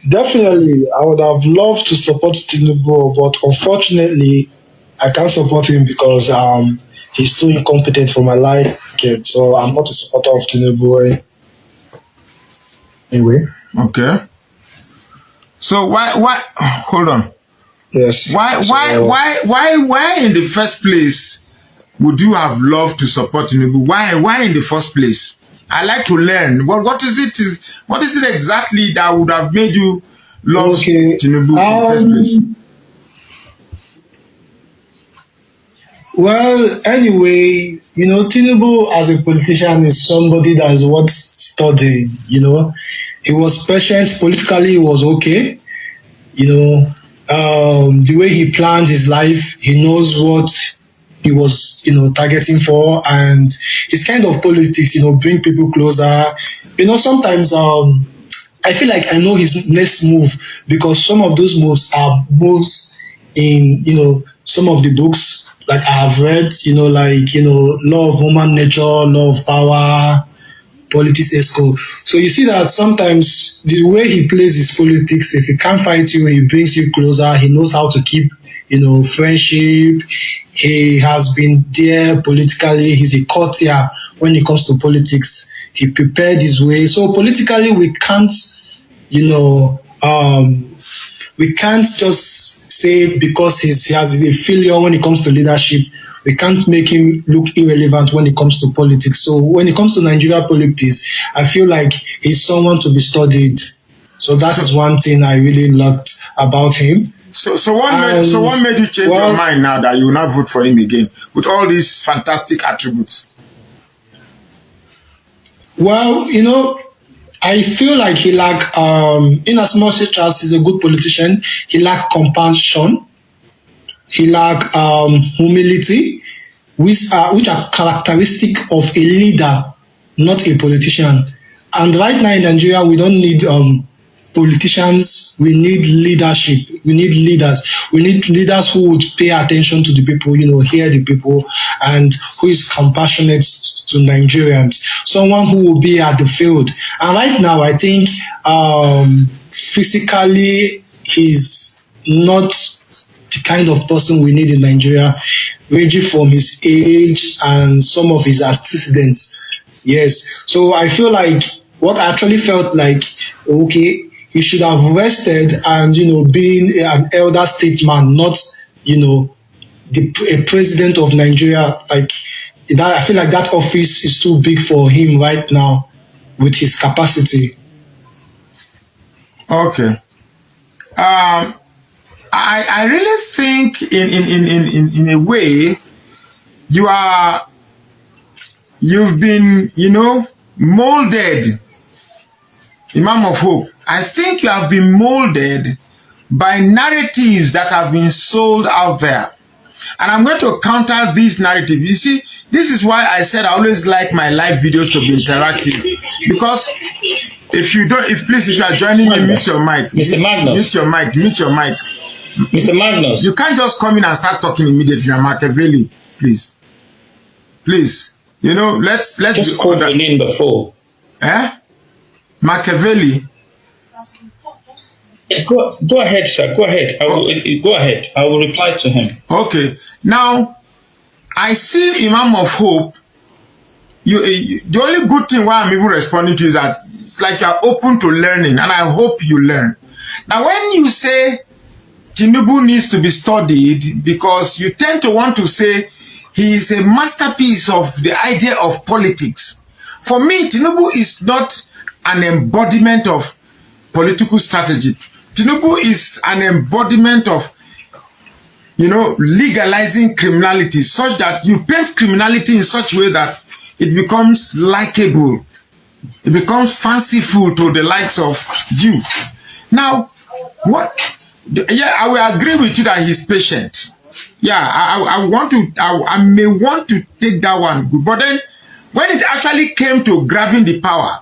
Definitely, I would have loved to support Tinubu, but unfortunately, I can't support him because he's too incompetent for my liking. So I'm not a supporter of Tinubu anyway. Okay. So why hold on. Yes. Why in the first place would you have loved to support Tinubu? Why in the first place? I like to learn. What is it exactly that would have made you love Tinubu in the first place? Well, anyway, Tinubu as a politician is somebody that is worth studying. He was patient politically. He was okay. The way he planned his life, he knows what he was, targeting for, and his kind of politics, bring people closer. Sometimes I feel like I know his next move because some of those moves are moves in, some of the books like I have read, law of human nature, law of power, politics ESCO. So you see that sometimes the way he plays his politics, if he can't fight you, he brings you closer. He knows how to keep, friendship. He has been there politically. He's a courtier when it comes to politics. He prepared his way. So politically, we can't, we can't just say because he has a failure when it comes to leadership, we can't make him look irrelevant when it comes to politics. So when it comes to Nigeria politics, I feel like he's someone to be studied. So that is one thing I really loved about him. So what made you change your mind now that you will not vote for him again with all these fantastic attributes? Well, I feel like he lack, in as much as he's a good politician, he lack compassion, he lack humility, which are characteristic of a leader, not a politician. And right now in Nigeria, we don't need politicians. We need leadership. We need leaders. We need leaders who would pay attention to the people, hear the people, and who is compassionate to Nigerians. Someone who will be at the field. And right now, I think physically, he's not the kind of person we need in Nigeria, ranging from his age and some of his antecedents. Yes. So I feel like what I actually felt like, okay, he should have rested and, being an elder statesman, not, a president of Nigeria. Like that, I feel like that office is too big for him right now with his capacity. Okay. I really think in a way you've been, molded, Imam of Hope. I think you have been molded by narratives that have been sold out there. And I'm going to counter these narratives. You see, this is why I said I always like my live videos to be interactive. Because if you are joining me, mute your mic. Mr. Magnus. Mute your mic. Mr. Magnus. You can't just come in and start talking immediately. Machiavelli, please. Let's just call your name before. Machiavelli. Go ahead, sir. Go ahead. Go ahead. I will reply to him. Okay. Now, I see Imam of Hope. The only good thing why I'm even responding to is that it's like you're open to learning, and I hope you learn. Now, when you say Tinubu needs to be studied, because you tend to want to say he is a masterpiece of the idea of politics. For me, Tinubu is not an embodiment of political strategy. Tinubu is an embodiment of, legalizing criminality, such that you paint criminality in such a way that it becomes likable. It becomes fanciful to the likes of you. Now, I will agree with you that he's patient. Yeah, I may want to take that one. But then, when it actually came to grabbing the power,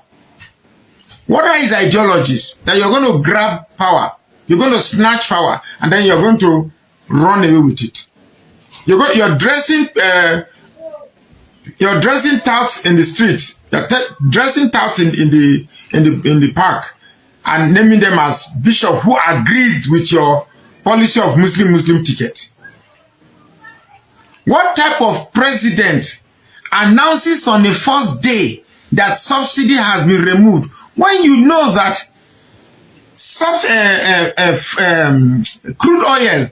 what are his ideologies? That you're going to grab power, you're going to snatch power, and then you're going to run away with it. You're dressing touts in the streets. You're dressing touts in the park, and naming them as bishop who agreed with your policy of Muslim ticket. What type of president announces on the first day that subsidy has been removed when you know that crude oil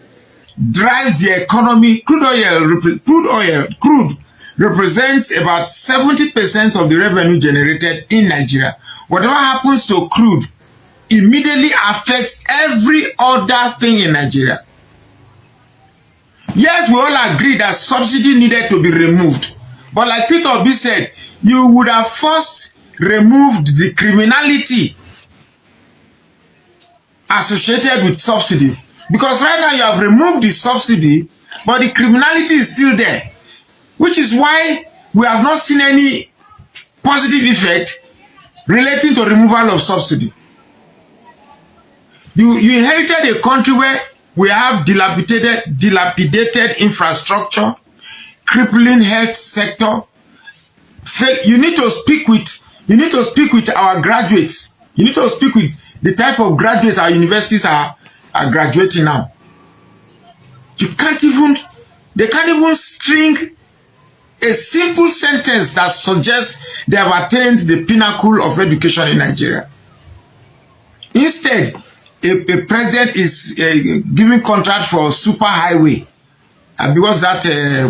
drives the economy? Crude represents about 70% of the revenue generated in Nigeria. Whatever happens to crude immediately affects every other thing in Nigeria. Yes, we all agree that subsidy needed to be removed. But like Peter Obi said, you would have first removed the criminality associated with subsidy. Because right now you have removed the subsidy, but the criminality is still there. Which is why we have not seen any positive effect relating to removal of subsidy. You inherited a country where we have dilapidated infrastructure, crippling health sector. You need to speak with our graduates. You need to speak with the type of graduates our universities are graduating now. They can't even string a simple sentence that suggests they have attained the pinnacle of education in Nigeria. Instead, a president is giving contract for super highway. Because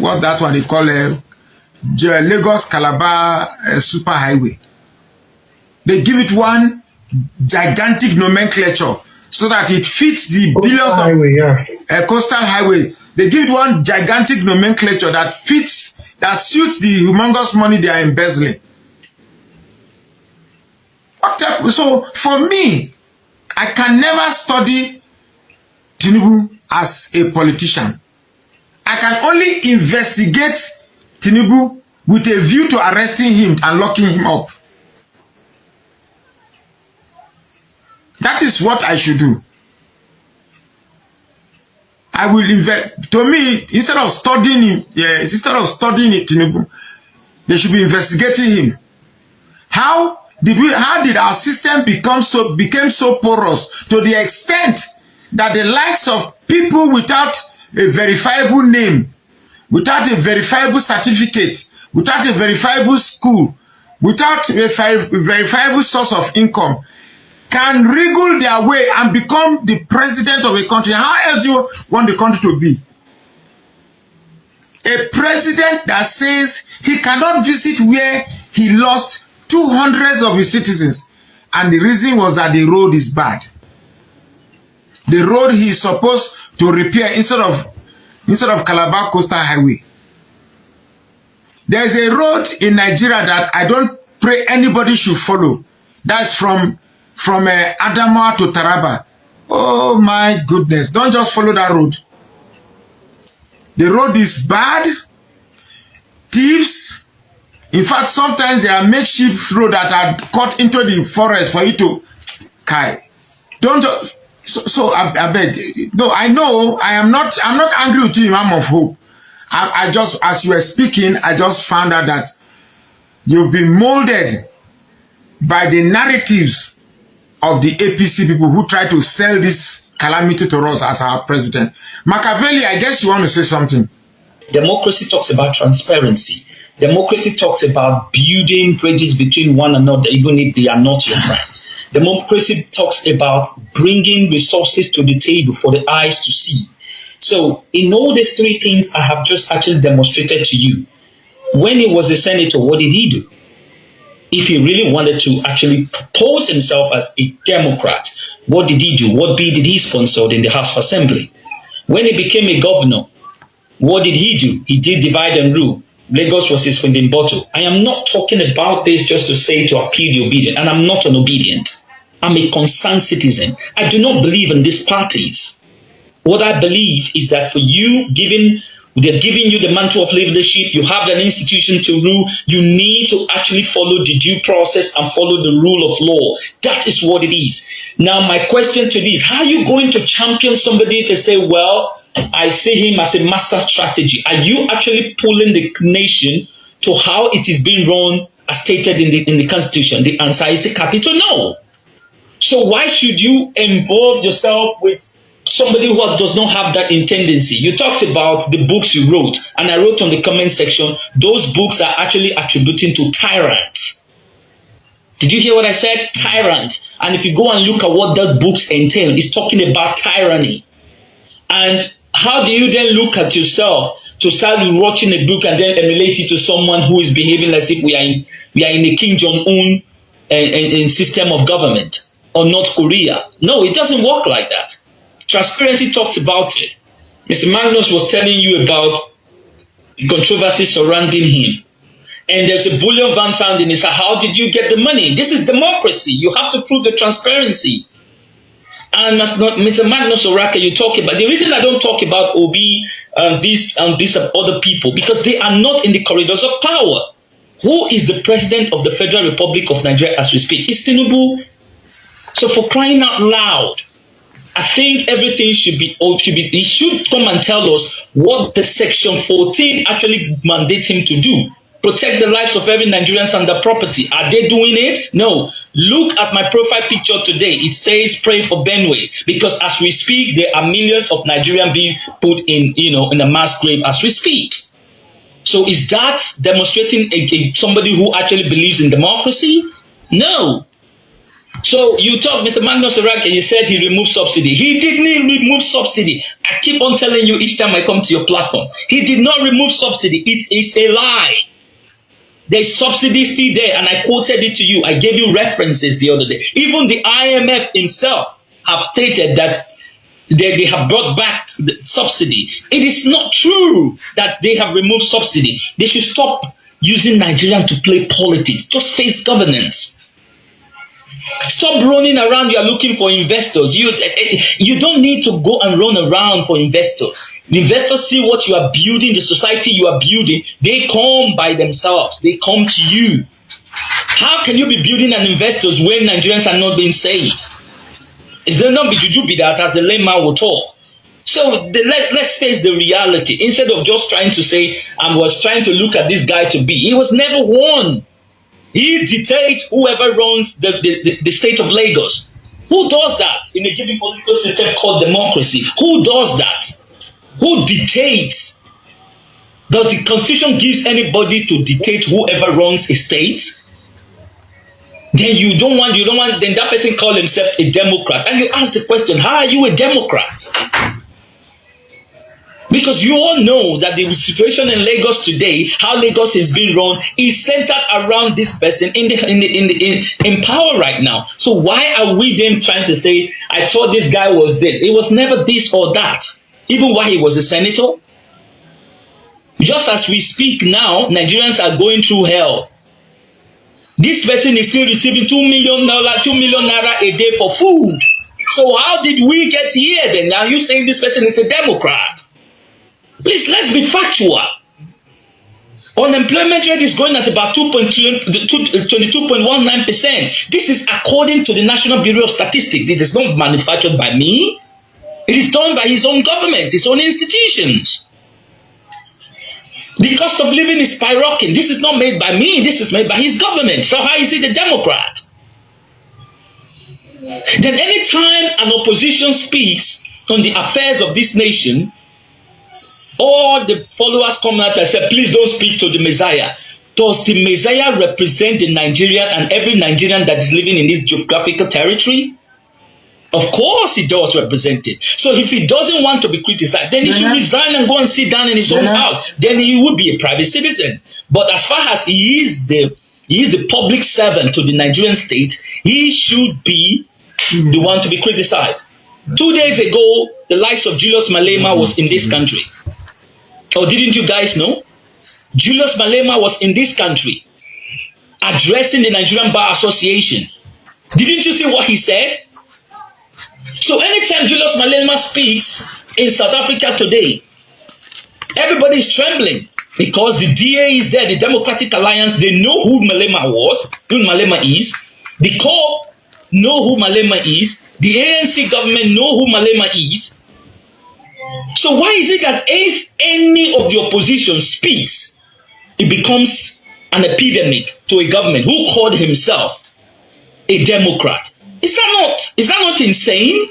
what that one they call Lagos Calabar super highway. They give it one gigantic nomenclature so that it fits the billions highway, coastal highway. They give it one gigantic nomenclature that suits the humongous money they are embezzling. So for me, I can never study Tinubu as a politician. I can only investigate Tinubu with a view to arresting him and locking him up. That is what I should do. I will invest. To me, instead of studying Tinubu, they should be investigating him. How did our system became so porous to the extent that the likes of people without a verifiable name, without a verifiable certificate, without a verifiable school, without a verifiable source of income, can wriggle their way and become the president of a country? How else do you want the country to be? A president that says he cannot visit where he lost 200 of his citizens, and the reason was that the road is bad. The road he is supposed to repair instead of Calabar Coastal Highway. There is a road in Nigeria that I don't pray anybody should follow. That's from Adamawa to Taraba. Oh my goodness! Don't just follow that road. The road is bad. Thieves. In fact, sometimes there are makeshift roads that are cut into the forest for you to Don't just. So I beg. No, I know I'm not angry with you, Imam of Hope. I just, as you were speaking, I just found out that you've been molded by the narratives of the APC people who try to sell this calamity to us as our president. Machiavelli, I guess you want to say something. Democracy talks about transparency. Democracy talks about building bridges between one another, even if they are not your friends. Democracy talks about bringing resources to the table for the eyes to see. So in all these three things I have just actually demonstrated to you, when he was a senator, what did he do? If he really wanted to actually pose himself as a Democrat, what did he do? What bill did he sponsor in the House of Assembly? When he became a governor, what did he do? He did divide and rule. Lagos was his funding bottle. I am not talking about this just to say to appeal the obedient, and I'm not an obedient. I'm a concerned citizen. I do not believe in these parties. What I believe is that for you, they're giving you the mantle of leadership, you have an institution to rule, you need to actually follow the due process and follow the rule of law. That is what it is. Now, my question to this, how are you going to champion somebody to say, well, I see him as a master strategy? Are you actually pulling the nation to how it is being run as stated in the Constitution? The answer is a capital no. So why should you involve yourself with somebody who does not have that tendency? You talked about the books you wrote, and I wrote on the comment section, those books are actually attributing to tyrants. Did you hear what I said? Tyrant. And if you go and look at what that books entail, it's talking about tyranny. And how do you then look at yourself to start watching a book and then emulate it to someone who is behaving as if we are in a Kim Jong-un system of government, or North Korea? No, it doesn't work like that. Transparency talks about it. Mr. Magnus was telling you about the controversy surrounding him. And there's a bullion van found in his house. How did you get the money? This is democracy. You have to prove the transparency. And Mr. Magnus Oraka, you talk about, the reason I don't talk about Obi and these other people, because they are not in the corridors of power. Who is the president of the Federal Republic of Nigeria as we speak? It's Tinubu. So for crying out loud, I think everything he should come and tell us what the Section 14 actually mandates him to do. Protect the lives of every Nigerian and their property. Are they doing it? No. Look at my profile picture today. It says pray for Benue, because as we speak, there are millions of Nigerians being put in a mass grave as we speak. So is that demonstrating somebody who actually believes in democracy? No. So you talk, Mr. Magnus Oraka, you said he removed subsidy. He didn't remove subsidy. I keep on telling you each time I come to your platform. He did not remove subsidy. It is a lie. There's subsidy still there, and I quoted it to you. I gave you references the other day. Even the IMF himself have stated that they have brought back the subsidy. It is not true that they have removed subsidy. They should stop using Nigeria to play politics. Just face governance. Stop running around. You are looking for investors. You don't need to go and run around for investors. The investors see what you are building, the society you are building. They come by themselves. They come to you. How can you be building an investors when Nigerians are not being saved? Is there not be juju that, as the layman will talk? So let's face the reality. Instead of just trying to say, I was trying to look at this guy to be. He was never one. He dictates whoever runs the state of Lagos. Who does that in a given political system called democracy? Who does that? Who dictates? Does the constitution give anybody to dictate whoever runs a state? Then you don't want, then that person call himself a Democrat. And you ask the question, how are you a Democrat? Because you all know that the situation in Lagos today, how Lagos is being run, is centered around this person in power right now. So why are we then trying to say, I thought this guy was this? It was never this or that. Even while he was a senator. Just as we speak now, Nigerians are going through hell. This person is still receiving $2 million naira a day for food. So how did we get here then? Now you saying this person is a Democrat? Please, let's be factual. Unemployment rate is going at about 22.19%. This is according to the National Bureau of Statistics. This is not manufactured by me. It is done by his own government, his own institutions. The cost of living is skyrocketing. This is not made by me. This is made by his government. So how is he the Democrat? Then anytime an opposition speaks on the affairs of this nation, all the followers come out and say, please don't speak to the Messiah. Does the Messiah represent the Nigerian and every Nigerian that is living in this geographical territory? Of course he does represent it. So if he doesn't want to be criticized, then he should resign and go and sit down in his own house. Then he would be a private citizen. But as far as he is the public servant to the Nigerian state, he should be the one to be criticized. 2 days ago, the likes of Julius Malema was in this country. Or didn't you guys know? Julius Malema was in this country addressing the Nigerian Bar Association. Didn't you see what he said? So anytime Julius Malema speaks in South Africa today, everybody is trembling because the DA is there, the Democratic Alliance, they know who Malema is. The COP know who Malema is. The ANC government know who Malema is. So why is it that if any of the opposition speaks, it becomes an epidemic to a government who called himself a Democrat, Is that not insane?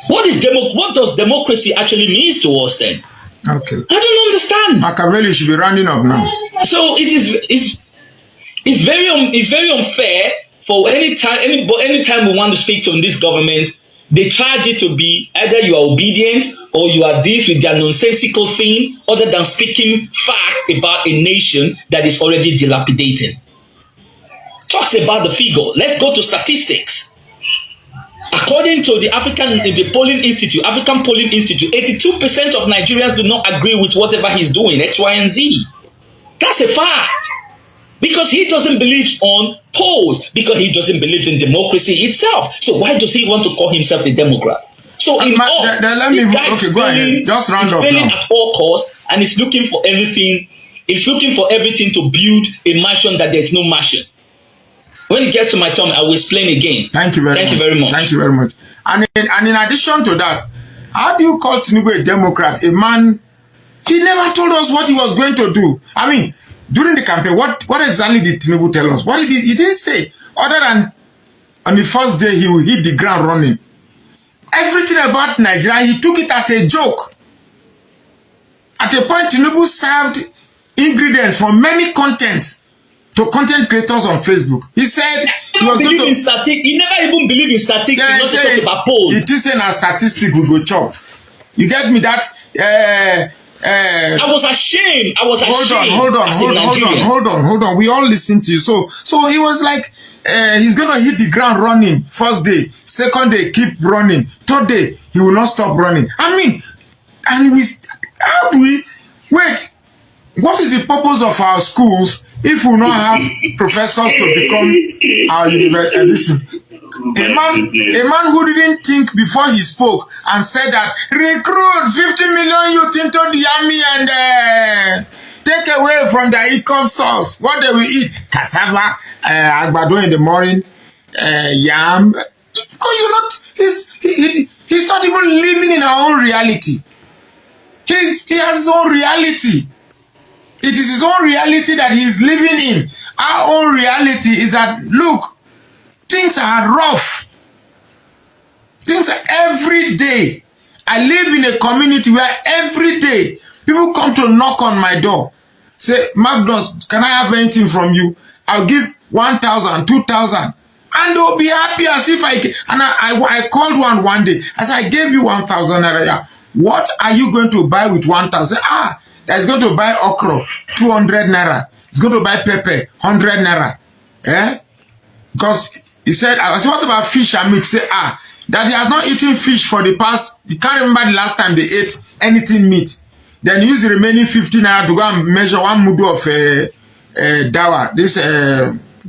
What does democracy actually means to us then? Okay. I don't understand. Machiavelli should be rounding up now. So it's very unfair for anytime we want to speak to this government, they charge it to be either you are obedient or you are this with their nonsensical thing, other than speaking fact about a nation that is already dilapidating. Talks about the figure. Let's go to statistics. According to the African Polling Institute, 82% of Nigerians do not agree with whatever he's doing, X, Y, and Z. That's a fact. Because he doesn't believe on polls, because he doesn't believe in democracy itself. So why does he want to call himself a Democrat? So in all, this guy is go ahead. Just round up failing now. at all costs, and he's looking for everything. He's looking for everything to build a mansion that there's no mansion. When it gets to my turn, I will explain again. Thank you very much. Thank you very much. And in addition to that, how do you call Tinubu a Democrat? A man, he never told us what he was going to do. I mean, during the campaign, what exactly did Tinubu tell us? What he didn't say, other than on the first day he will hit the ground running. Everything about Nigeria, he took it as a joke. At a point, Tinubu served ingredients from many contents to content creators on Facebook. He said he was going to... He never even believed in statistics. Yeah, He talk about polls. It isn't a statistic we go chop. You get me that? I was ashamed. Hold on. We all listen to you. So he was like, he's going to hit the ground running. First day, second day, keep running. Third day, he will not stop running. I mean, and wait, what is the purpose of our schools if we not have professors to become our university? A man who didn't think before he spoke and said that recruit 50 million youth into the army and take away from their income source what they will eat: cassava, agbado in the morning, yam. Because he's not even living in our own reality. He has his own reality. It is his own reality that he is living in. Our own reality is that, look, things are rough. Things are every day. I live in a community where every day people come to knock on my door. Say, Magnus, can I have anything from you? I'll give 1,000, 2,000. And they'll be happy as if I can. And I called one day. I said, I gave you 1,000 naira. What are you going to buy with 1,000? That's going to buy okra, 200 naira. It's going to buy pepper, 100 naira. Because he said, I said, what about fish and meat? Say, that he has not eaten fish for the past, you can't remember the last time they ate anything meat. Then use the remaining 50 naira to go and measure one mudu of dawa, this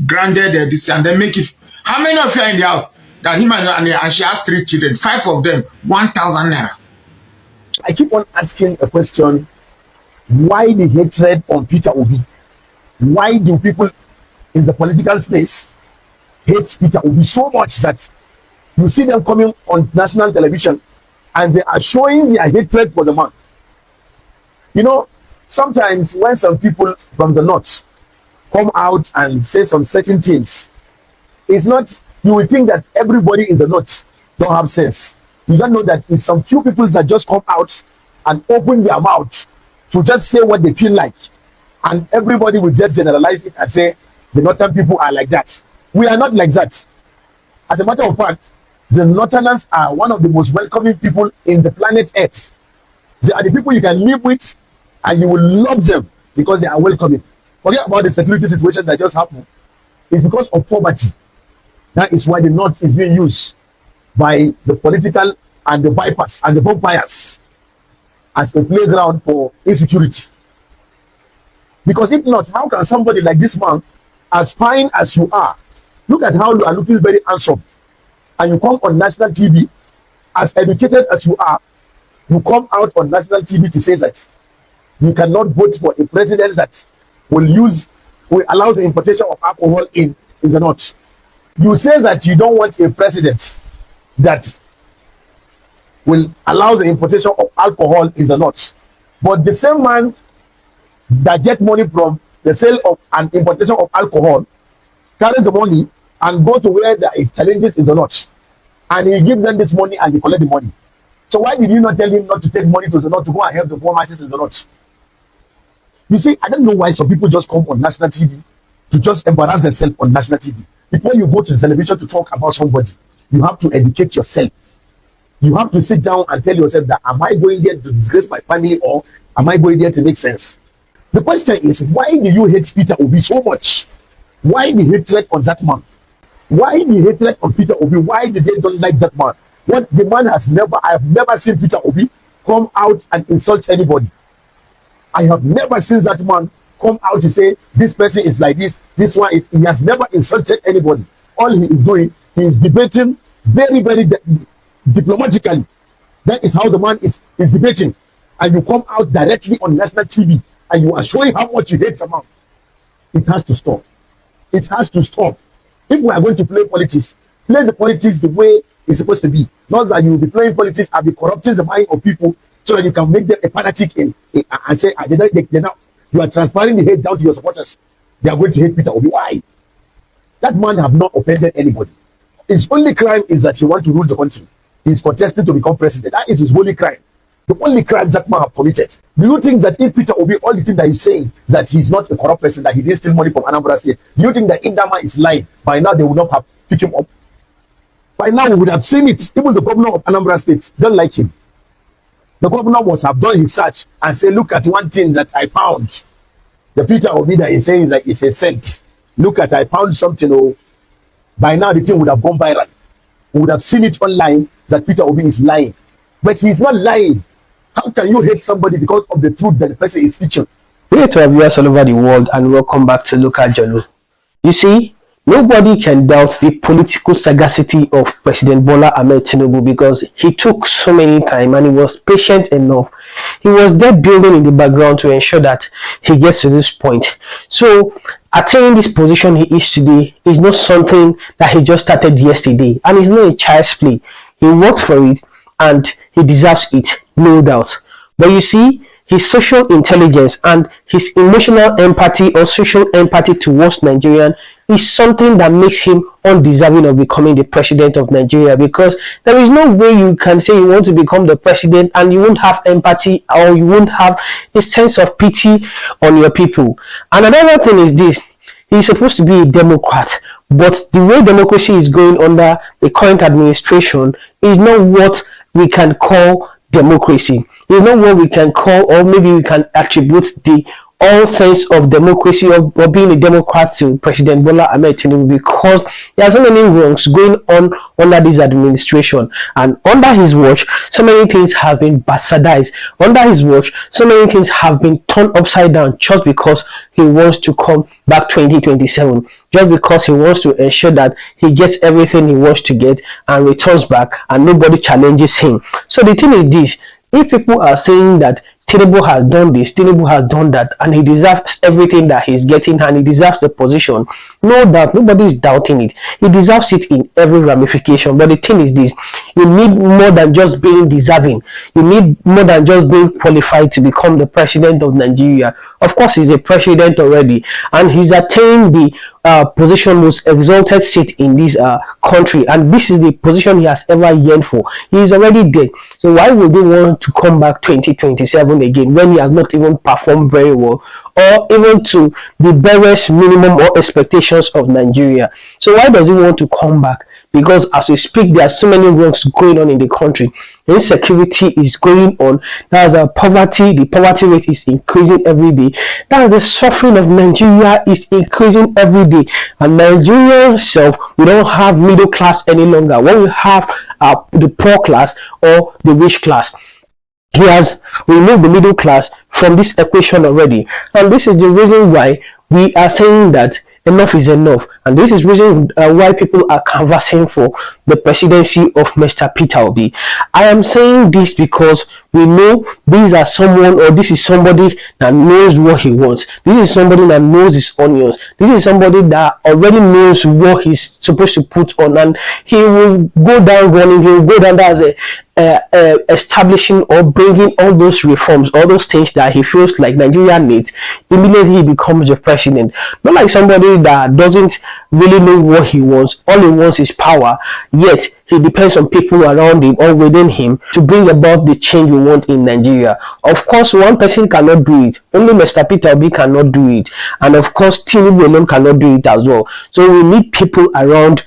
grounded, this, and then make it. How many of you are in the house? That him and she has 3 children, 5 of them, 1,000 naira. I keep on asking a question. Why the hatred on Peter Obi? Why do people in the political space hate Peter Obi so much that you see them coming on national television and they are showing their hatred for the man? You know, sometimes when some people from the north come out and say some certain things, it's not, you will think that everybody in the north don't have sense. You don't know that it's some few people that just come out and open their mouth to just say what they feel like, and everybody will just generalize it and say the northern people are like that. We are not like that. As a matter of fact, the northerners are one of the most welcoming people in the planet Earth. They are the people you can live with and you will love them because they are welcoming. Forget about the security situation that just happened. It's because of poverty. That is why the north is being used by the political and the vipers and the vampires as a playground for insecurity. Because if not, how can somebody like this man, as fine as you are, look at how you are looking very handsome, and you come on national TV, as educated as you are, you come out on national TV to say that you cannot vote for a president that will allow the importation of alcohol in the north. You say that you don't want a president that will allow the importation of alcohol in the north. But the same man that get money from the sale of an importation of alcohol carries the money and go to where there is challenges in the north, and he give them this money and they collect the money. So why did you not tell him not to take money to the north to go and help the poor masses in the north? You see, I don't know why some people just come on national TV to just embarrass themselves on national TV. Before you go to the celebration to talk about somebody, you have to educate yourself. You have to sit down and tell yourself that, am I going there to disgrace my family, or am I going there to make sense? The question is, why do you hate Peter Obi so much? Why the hatred on that man? Why the hatred on Peter Obi? Why did they don't like that man? What the man has never, I have never seen Peter Obi come out and insult anybody. I have never seen that man come out to say this person is like this one. He has never insulted anybody. All he is doing, he is debating very, very diplomatically. That is how the man is debating. And you come out directly on national TV and you are showing how much you hate the man. It has to stop. It has to stop. If we are going to play politics, play the politics the way it's supposed to be. Not that you will be playing politics and be corrupting the mind of people so that you can make them a fanatic and say, you are transferring the hate down to your supporters. They are going to hate Peter Obi. Why? That man have not offended anybody. His only crime is that he wants to rule the country. He is contesting to become president. That is his only crime. The only crime that man have committed. Do you think that if Peter Obi, all the things that he's saying, that he's not a corrupt person, that he didn't steal money from Anambra State, do you think that if that man is lying, by now they would not have picked him up? By now we would have seen it. Even the governor of Anambra State don't like him. The governor must have done his search and say, look at one thing that I found. The Peter Obi that is saying that it's a scent. Look at, I found something. Oh, by now the thing would have gone viral. We would have seen it online that Peter Obi is lying. But he's not lying. How can you hate somebody because of the truth that the person is speaking? Hey to our viewers all over the world, and welcome back to Local Journal. You see, nobody can doubt the political sagacity of President Bola Ahmed Tinubu, because he took so many time and he was patient enough. He was there building in the background to ensure that he gets to this point. So attaining this position he is today is not something that he just started yesterday, and it's not a child's play. He worked for it and he deserves it, no doubt. But you see, his social intelligence and his emotional empathy or social empathy towards Nigerian is something that makes him undeserving of becoming the president of Nigeria, because there is no way you can say you want to become the president and you won't have empathy, or you won't have a sense of pity on your people. And another thing is this: he's supposed to be a Democrat, but the way democracy is going under the current administration is not what we can call democracy. It's not what we can call, or maybe we can attribute the all sense of democracy or being a Democrat to President Bola Ahmed Tinubu, because there are so many wrongs going on under this administration, and under his watch so many things have been bastardized. Under his watch so many things have been turned upside down, just because he wants to come back 2027, just because he wants to ensure that he gets everything he wants to get and returns back and nobody challenges him. So the thing is this: if people are saying that Tinubu has done this, Tinubu has done that, and he deserves everything that he's getting, and he deserves the position, no doubt, nobody is doubting it. He deserves it in every ramification. But the thing is this: you need more than just being deserving. You need more than just being qualified to become the president of Nigeria. Of course, he's a president already, and he's attained the position, most exalted seat in this country, and this is the position he has ever yearned for. He is already there. So why would they want to come back 2027 again when he has not even performed very well, or even to the barest minimum or expectations of Nigeria? So why does he want to come back? Because as we speak, there are so many wrongs going on in the country. Insecurity is going on. There's a poverty. The poverty rate is increasing every day. That's the suffering of Nigeria is increasing every day. And Nigeria itself, we don't have middle class any longer. What we have are the poor class or the rich class. He has removed the middle class from this equation already. And this is the reason why we are saying that enough is enough, and this is the reason why people are canvassing for the presidency of Mr. Peter Obi. I am saying this because we know this is somebody that knows what he wants. This is somebody that knows his onions. This is somebody that already knows what he's supposed to put on, and he will go down running. He will go down as establishing or bringing all those reforms, all those things that he feels like Nigeria needs. Immediately he becomes the president. Not like somebody that doesn't really know what he wants. All he wants is power, yet he depends on people around him or within him to bring about the change we want in Nigeria. Of course, one person cannot do it. Only Mr. Peter Obi cannot do it. And of course, Tinubu alone cannot do it as well. So we need people around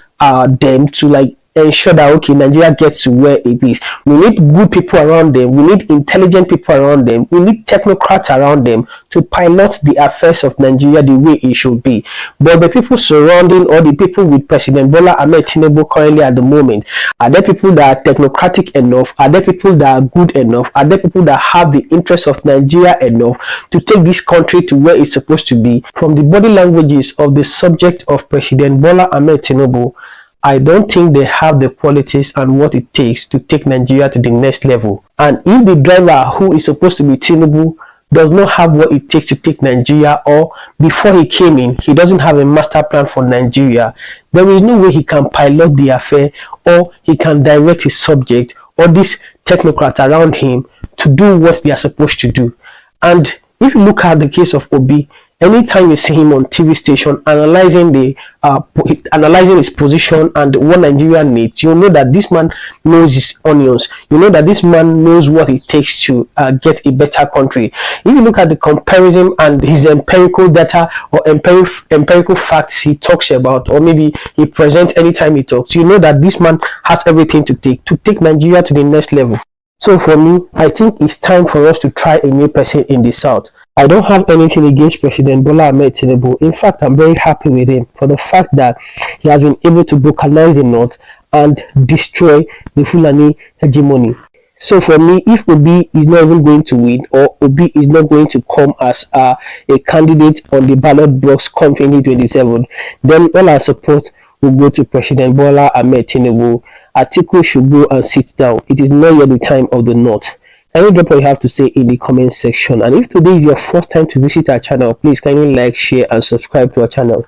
them to like ensure that okay, Nigeria gets to where it is. We need good people around them. We need intelligent people around them. We need technocrats around them to pilot the affairs of Nigeria the way it should be. But the people surrounding or the people with President Bola Ahmed Tinubu currently at the moment, are there people that are technocratic enough? Are there people that are good enough? Are there people that have the interests of Nigeria enough to take this country to where it's supposed to be? From the body languages of the subject of President Bola Ahmed Tinubu, I don't think they have the qualities and what it takes to take Nigeria to the next level. And if the driver who is supposed to be Tinubu does not have what it takes to take Nigeria, or before he came in, he doesn't have a master plan for Nigeria, there is no way he can pilot the affair or he can direct his subject or these technocrats around him to do what they are supposed to do. And if you look at the case of Obi, anytime you see him on TV station analyzing his position and what Nigeria needs, you know that this man knows his onions. You know that this man knows what it takes to get a better country. If you look at the comparison and his empirical data or empirical facts he talks about, or maybe he presents anytime he talks, you know that this man has everything to take Nigeria to the next level. So for me, I think it's time for us to try a new person in the South. I don't have anything against President Bola Ahmed Tinubu. In fact, I'm very happy with him for the fact that he has been able to balkanize the North and destroy the Fulani hegemony. So for me, if Obi is not even going to win, or Obi is not going to come as a candidate on the ballot box come 2027, then all our support will go to President Bola Ahmed Tinubu. Atiku should go and sit down. It is not yet the time of the North. Kindly drop what you have to say in the comment section. And if today is your first time to visit our channel, please kindly like, share and subscribe to our channel.